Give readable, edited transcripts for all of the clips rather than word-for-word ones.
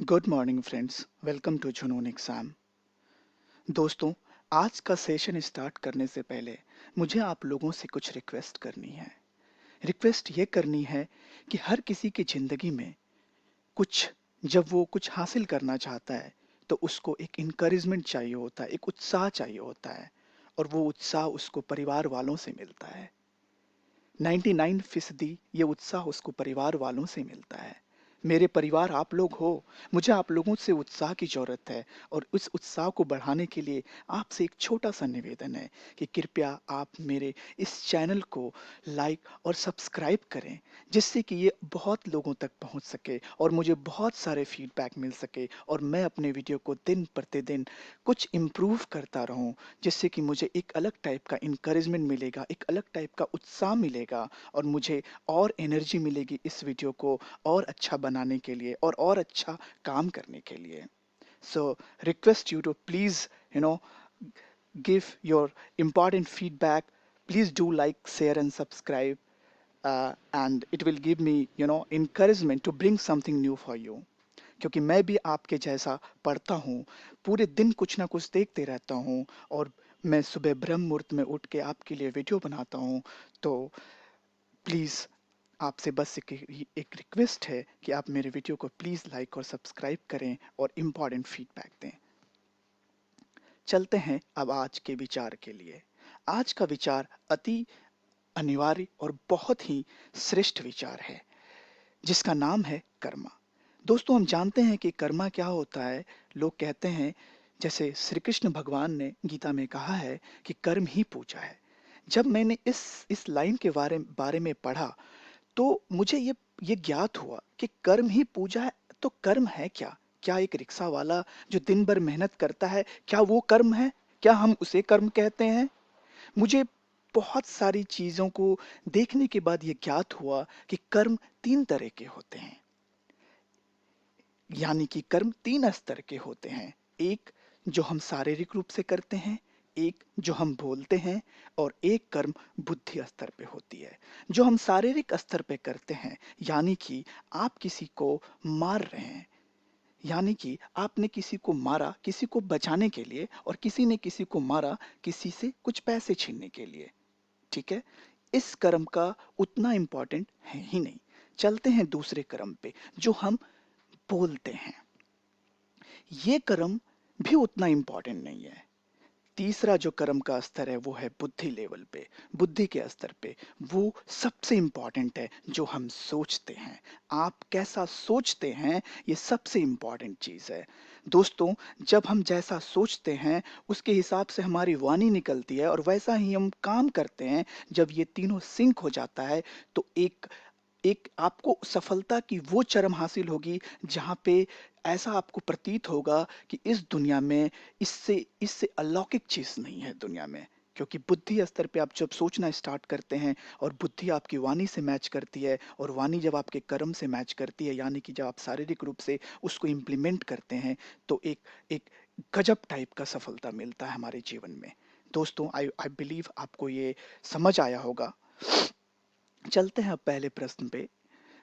Good morning friends, welcome to Junoon exam. दोस्तों, आज का सेशन स्टार्ट करने से पहले मुझे आप लोगों से कुछ रिक्वेस्ट करनी है। रिक्वेस्ट ये करनी है कि हर किसी की ज़िंदगी में कुछ जब वो कुछ हासिल करना चाहता है तो उसको एक इनकरेजमेंट चाहिए होता है, एक उत्साह चाहिए होता है और वो उत्साह उसको परिवार वालों से मिलता है। 99% ये उत्साह उसको परिवार वालों से मिलता है। मेरे परिवार आप लोग हो, मुझे आप लोगों से उत्साह की ज़रूरत है और उस उत्साह को बढ़ाने के लिए आपसे एक छोटा-सा निवेदन है कि कृपया आप मेरे इस चैनल को लाइक और सब्सक्राइब करें, जिससे कि ये बहुत लोगों तक पहुंच सके और मुझे बहुत सारे फीडबैक मिल सके और मैं अपने वीडियो को दिन प्रतिदिन कुछ इम्प्रूव करता रहूं, जिससे कि मुझे एक अलग टाइप का इनकरेजमेंट मिलेगा, एक अलग टाइप का उत्साह मिलेगा और मुझे और एनर्जी मिलेगी इस वीडियो को और अच्छा बनाने के लिए और अच्छा काम करने के लिए। So request you to please you know give your important feedback. Please do like, share, and subscribe, and it will give me encouragement to bring something new for you. क्योंकि मैं भी आपके जैसा पढ़ता हूँ, पूरे दिन कुछ ना कुछ देखते रहता हूँ और मैं सुबह ब्रह्म मुहूर्त में उठ के आपके लिए वीडियो बनाता हूँ। तो प्लीज़ आपसे बस एक रिक्वेस्ट है कि आप मेरे वीडियो को प्लीज़ लाइक और सब्सक्राइब करें और इम्पॉर्टेंट फीडबैक दें। चलते हैं अब आज के विचार के लिए। आज का विचार अति अनिवार्य और बहुत ही श्रेष्ठ विचार है, जिसका नाम है कर्मा। दोस्तों, हम जानते हैं कि कर्मा क्या होता है। लोग कहते हैं, जैसे श्री कृष्ण भगवान ने गीता में कहा है कि कर्म ही पूजा है। जब मैंने इस लाइन के बारे बारे में पढ़ा तो मुझे ये ज्ञात हुआ कि कर्म ही पूजा है। तो कर्म है क्या? क्या एक रिक्शा वाला जो दिन भर मेहनत करता है, क्या वो कर्म है? क्या हम उसे कर्म कहते हैं? मुझे बहुत सारी चीजों को देखने के बाद ये ज्ञात हुआ कि कर्म तीन तरह के होते हैं। यानी कि कर्म तीन स्तर के होते हैं। एक जो हम शारीरिक रूप से करते हैं, एक जो हम बोलते हैं और एक कर्म बुद्धि स्तर पे होती है। जो हम शारीरिक स्तर पे करते हैं, यानी कि आप किसी को मार रहे हैं, यानी कि आपने किसी को मारा किसी को बचाने के लिए और किसी ने किसी को मारा किसी से कुछ पैसे छीनने के लिए। ठीक है, इस कर्म का उतना इंपॉर्टेंट है ही नहीं। चलते हैं दूसरे कर्म पे, जो हम बोलते हैं। ये कर्म भी उतना इंपॉर्टेंट नहीं है। तीसरा जो कर्म का स्तर है वो है बुद्धि लेवल पे, बुद्धि के स्तर पे। वो सबसे इंपॉर्टेंट है, जो हम सोचते हैं। आप कैसा सोचते हैं, ये सबसे इंपॉर्टेंट चीज है। दोस्तों, जब हम जैसा सोचते हैं उसके हिसाब से हमारी वाणी निकलती है और वैसा ही हम काम करते हैं। जब ये तीनों सिंक हो जाता है तो एक एक आपको सफलता की वो चरम हासिल होगी, जहाँ पे ऐसा आपको प्रतीत होगा कि इस दुनिया में इससे इससे अलौकिक चीज़ नहीं है दुनिया में। क्योंकि बुद्धि स्तर पे आप जब सोचना स्टार्ट करते हैं और बुद्धि आपकी वाणी से मैच करती है और वाणी जब आपके कर्म से मैच करती है, यानी कि जब आप शारीरिक रूप से उसको इम्प्लीमेंट करते हैं, तो एक एक गजब टाइप का सफलता मिलता है हमारे जीवन में। दोस्तों, आई आई बिलीव आपको ये समझ आया होगा। चलते हैं अब पहले प्रश्न पे।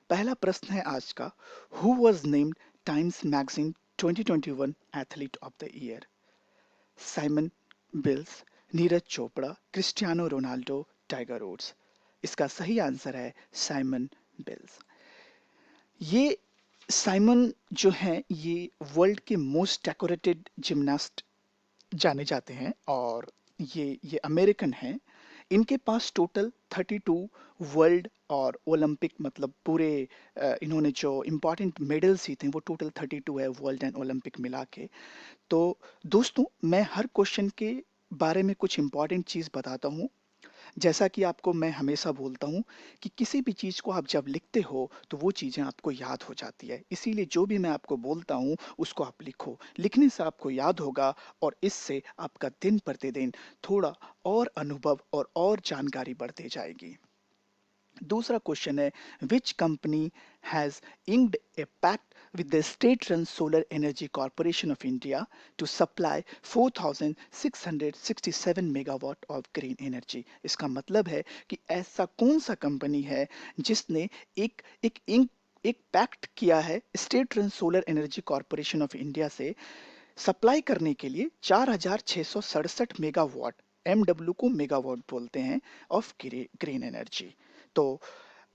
पहला प्रश्न है आज का, who was named Times magazine 2021 athlete of the year? Simone Biles, Neeraj Chopra, Cristiano Ronaldo, Tiger Woods? इसका सही आंसर है साइमन बिल्स। ये साइमन जो हैं, ये वर्ल्ड के मोस्ट डेकोरेटेड जिमनास्ट जाने जाते हैं और ये अमेरिकन हैं। इनके पास टोटल 32 वर्ल्ड और ओलंपिक, मतलब पूरे इन्होंने जो इम्पोर्टेंट मेडल्स जीते हैं वो टोटल 32 है, वर्ल्ड एंड ओलंपिक मिला के। तो दोस्तों, मैं हर क्वेश्चन के बारे में कुछ इम्पोर्टेंट चीज़ बताता हूँ। जैसा कि आपको मैं हमेशा बोलता हूँ कि किसी भी चीज़ को आप जब लिखते हो तो वो चीज़ें आपको याद हो जाती है। इसीलिए जो भी मैं आपको बोलता हूँ उसको आप लिखो। लिखने से आपको याद होगा और इससे आपका दिन प्रतिदिन थोड़ा और अनुभव और जानकारी बढ़ती जाएगी। दूसरा क्वेश्चन है, which company has inked a pact with the state-run Solar Energy Corporation of India to supply 4,667 megawatt of green energy? इसका मतलब है कि ऐसा कौन सा कंपनी है जिसने एक एक इंक एक पैक्ट किया है state run solar energy corporation of India से सप्लाई करने के लिए 4667 मेगावाट, एमडब्ल्यू को मेगावाट बोलते हैं, ऑफ ग्रीन एनर्जी। तो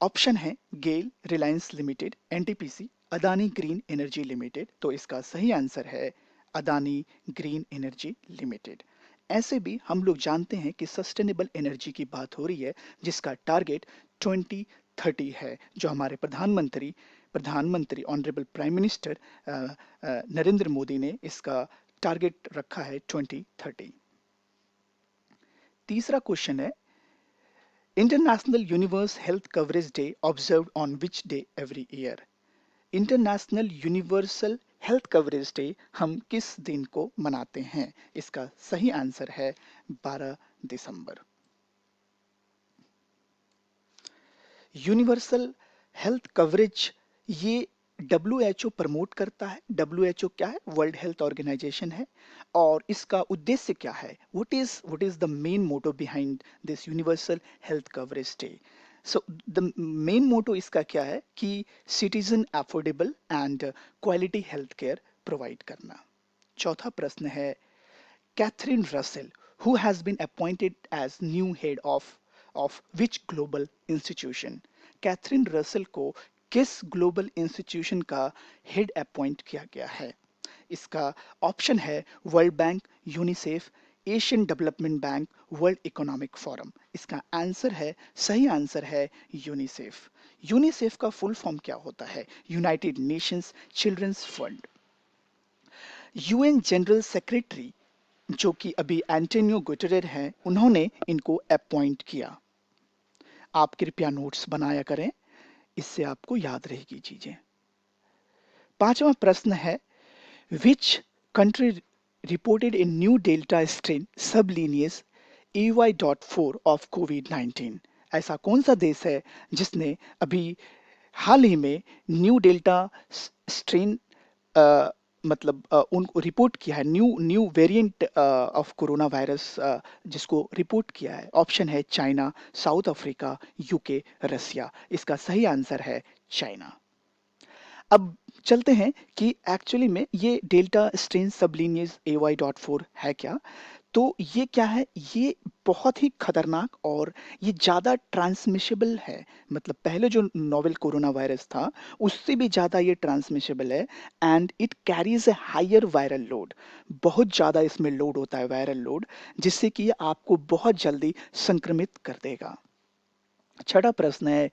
ऑप्शन है GAIL, Reliance limited, NTPC, Adani green energy limited. तो इसका सही आंसर है अदानी ग्रीन एनर्जी लिमिटेड। ऐसे भी हम लोग जानते हैं कि सस्टेनेबल एनर्जी की बात हो रही है जिसका टारगेट 2030 है, जो हमारे प्रधानमंत्री honourable prime minister Narendra Modi ने इसका टारगेट रखा है 2030। तीसरा क्वेश्चन है international universe health coverage day observed on which day every year. International universal health coverage day हम किस दिन को मनाते हैं? इसका सही आंसर है 12 दिसंबर। यूनिवर्सल हेल्थ कवरेज ये WHO प्रमोट करता है। WHO क्या है? वर्ल्ड हेल्थ ऑर्गेनाइजेशन है। और इसका उद्देश्य क्या है? What is the main motto behind this universal health coverage day? So the main motto इसका क्या है कि citizen affordable and quality health care provide करना। चौथा प्रश्न है Catherine Russell who has been appointed as new head of which global institution? Catherine Russell को किस ग्लोबल इंस्टीट्यूशन का हेड अपॉइंट किया गया है? इसका ऑप्शन है World Bank, UNICEF, Asian Development Bank, World Economic Forum. इसका आंसर है, सही आंसर है यूनिसेफ। यूनिसेफ का फुल फॉर्म क्या होता है? United Nations Children's Fund. UN general secretary जो कि अभी एंटोनियो गुटेरेस हैं, उन्होंने इनको अपॉइंट किया। आप कृपया नोट्स बनाया करें, इससे आपको याद रहेगी चीजें। पांचवा प्रश्न है which country reported a new delta strain sublineage AY.4 of COVID? ऐसा कौन सा देश है जिसने अभी हाल ही में न्यू डेल्टा स्ट्रेन मतलब उनको रिपोर्ट किया है, new new variant of corona virus जिसको रिपोर्ट किया है? ऑप्शन है चाइना, साउथ अफ्रीका, यूके, रसिया। इसका सही आंसर है चाइना। अब चलते हैं कि एक्चुअली में ये डेल्टा स्ट्रेन सबलीनियस AY.4 है क्या। तो ये क्या है? ये बहुत ही खतरनाक और ये ज़्यादा ट्रांसमिशेबल है। मतलब पहले जो नोवेल कोरोना वायरस था उससे भी ज़्यादा ये ट्रांसमिशेबल है and it carries a higher viral load. बहुत ज़्यादा इसमें लोड होता है, वायरल लोड, जिससे कि ये आपको बहुत जल्दी संक्रमित कर देगा। छठा प्रश्न है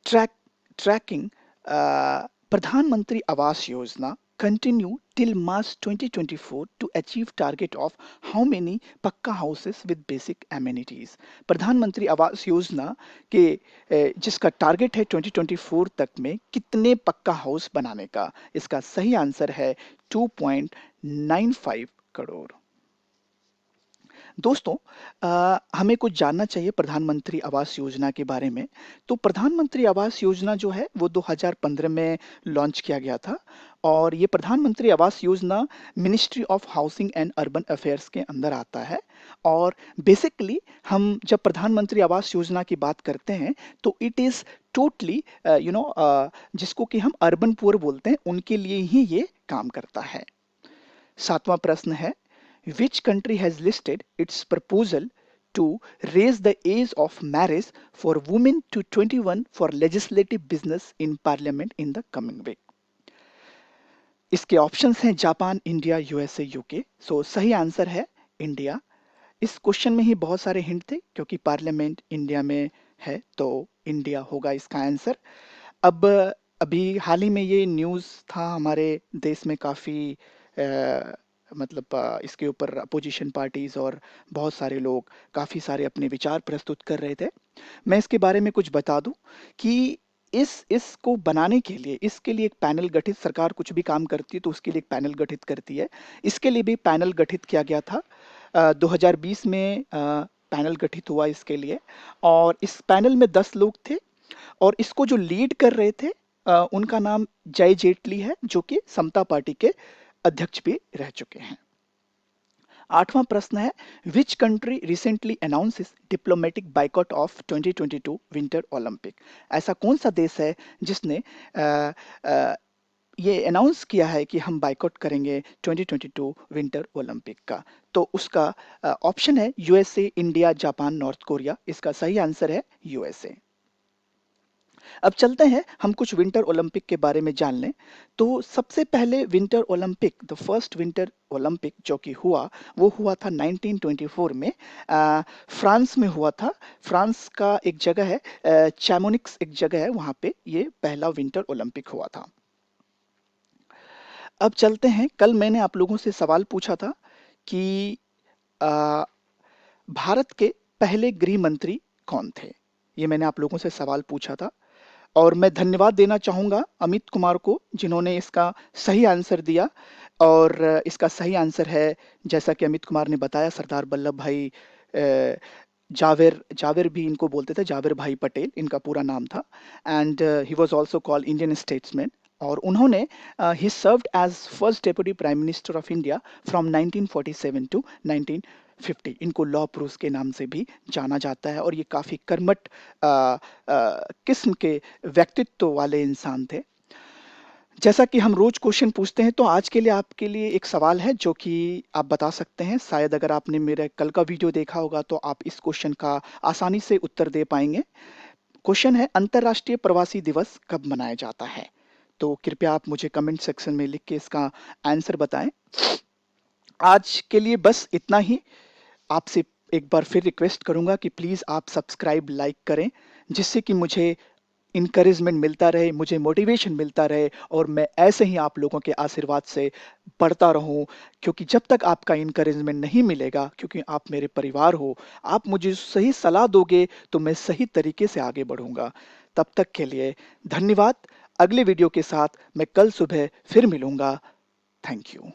ट्रैकिंग प्रधानमंत्री Awas Yojana continue till March 2024 to achieve target of how many पक्का houses with basic amenities? प्रधानमंत्री आवास योजना के जिसका टारगेट है 2024 तक में कितने पक्का हाउस बनाने का? इसका सही आंसर है 2.95 करोड़। दोस्तों हमें कुछ जानना चाहिए प्रधानमंत्री आवास योजना के बारे में। तो प्रधानमंत्री आवास योजना जो है वो 2015 में लॉन्च किया गया था और ये प्रधानमंत्री Awas Yojana ministry of housing and urban affairs के अंदर आता है। और बेसिकली हम जब प्रधानमंत्री आवास योजना की बात करते हैं तो इट इज़ टोटली जिसको कि हम अर्बन पुअर बोलते हैं उनके लिए ही ये काम करता है। सातवां प्रश्न है which country has listed its proposal to raise the age of marriage for women to 21 for legislative business in parliament in the coming week? इसके ऑप्शंस हैं जापान, इंडिया, यूएसए, यूके। सो सही आंसर है इंडिया। इस question में ही बहुत सारे hint थे क्योंकि पार्लियामेंट इंडिया में है तो इंडिया होगा इसका आंसर। अब अभी हाल ही में ये न्यूज़ था हमारे देश में काफ़ी मतलब इसके ऊपर अपोजिशन पार्टीज और बहुत सारे लोग काफ़ी सारे अपने विचार प्रस्तुत कर रहे थे। मैं इसके बारे में कुछ बता दूं कि इसको बनाने के लिए इसके लिए एक पैनल गठित, सरकार कुछ भी काम करती है तो उसके लिए एक पैनल गठित करती है। इसके लिए भी पैनल गठित किया गया था 2020 में पैनल गठित हुआ इसके लिए और इस पैनल में 10 लोग थे और इसको जो लीड कर रहे थे उनका नाम जय जेटली है जो कि समता पार्टी के अध्यक्ष भी रह चुके हैं। 8वां प्रश्न है, which country recently announces diplomatic boycott of 2022 winter Olympic? ऐसा कौन सा देश है जिसने अ, अ, ये अनाउंस किया है कि हम बाइकॉट करेंगे 2022 विंटर ओलंपिक का? तो उसका ऑप्शन है USA, India, Japan, north Korea. इसका सही आंसर है यूएसए। अब चलते हैं हम कुछ विंटर ओलंपिक के बारे में जान लें। तो सबसे पहले winter Olympic, the first winter Olympic जो कि हुआ, वो हुआ था 1924 में, फ्रांस में हुआ था। फ्रांस का एक जगह है, चैमोनिक्स एक जगह है, वहां पे ये पहला विंटर ओलंपिक हुआ था। अब चलते हैं, कल मैंने आप लोगों से सवाल पूछा था कि आ, भारत के पहले गृह मंत्री कौन थे? ये मैंने आप लोगों से सवाल पूछा था और मैं धन्यवाद देना चाहूँगा अमित कुमार को, जिन्होंने इसका सही आंसर दिया। और इसका सही आंसर है, जैसा कि अमित कुमार ने बताया, सरदार वल्लभ भाई जावेर, जावेर भी इनको बोलते थे, जावेर भाई पटेल इनका पूरा नाम था। And he was also called Indian statesman. और उन्होंने ही served as first deputy prime minister of India from 1947 to 1950। इनको लौह पुरुष के नाम से भी जाना जाता है और ये काफी कर्मठ किस्म के व्यक्तित्व वाले इंसान थे। जैसा कि हम रोज क्वेश्चन पूछते हैं, तो आज के लिए आपके लिए एक सवाल है जो कि आप बता सकते हैं। शायद अगर आपने मेरे कल का वीडियो देखा होगा तो आप इस क्वेश्चन का आसानी से उत्तर दे पाएंगे। क्वेश्चन है, अंतर्राष्ट्रीय प्रवासी दिवस कब मनाया जाता है? तो कृपया आप मुझे कमेंट सेक्शन में लिख के इसका आंसर बताएं। आज के लिए बस इतना ही। आपसे एक बार फिर रिक्वेस्ट करूंगा कि प्लीज आप सब्सक्राइब, लाइक करें, जिससे कि मुझे इनकरेजमेंट मिलता रहे, मुझे मोटिवेशन मिलता रहे और मैं ऐसे ही आप लोगों के आशीर्वाद से बढ़ता रहूं। क्योंकि जब तक आपका इनकरेजमेंट नहीं मिलेगा, क्योंकि आप मेरे परिवार हो, आप मुझे सही सलाह दोगे तो मैं सही तरीके से आगे बढ़ूंगा। तब तक के लिए धन्यवाद। अगले वीडियो के साथ मैं कल सुबह फिर मिलूंगा। Thank you.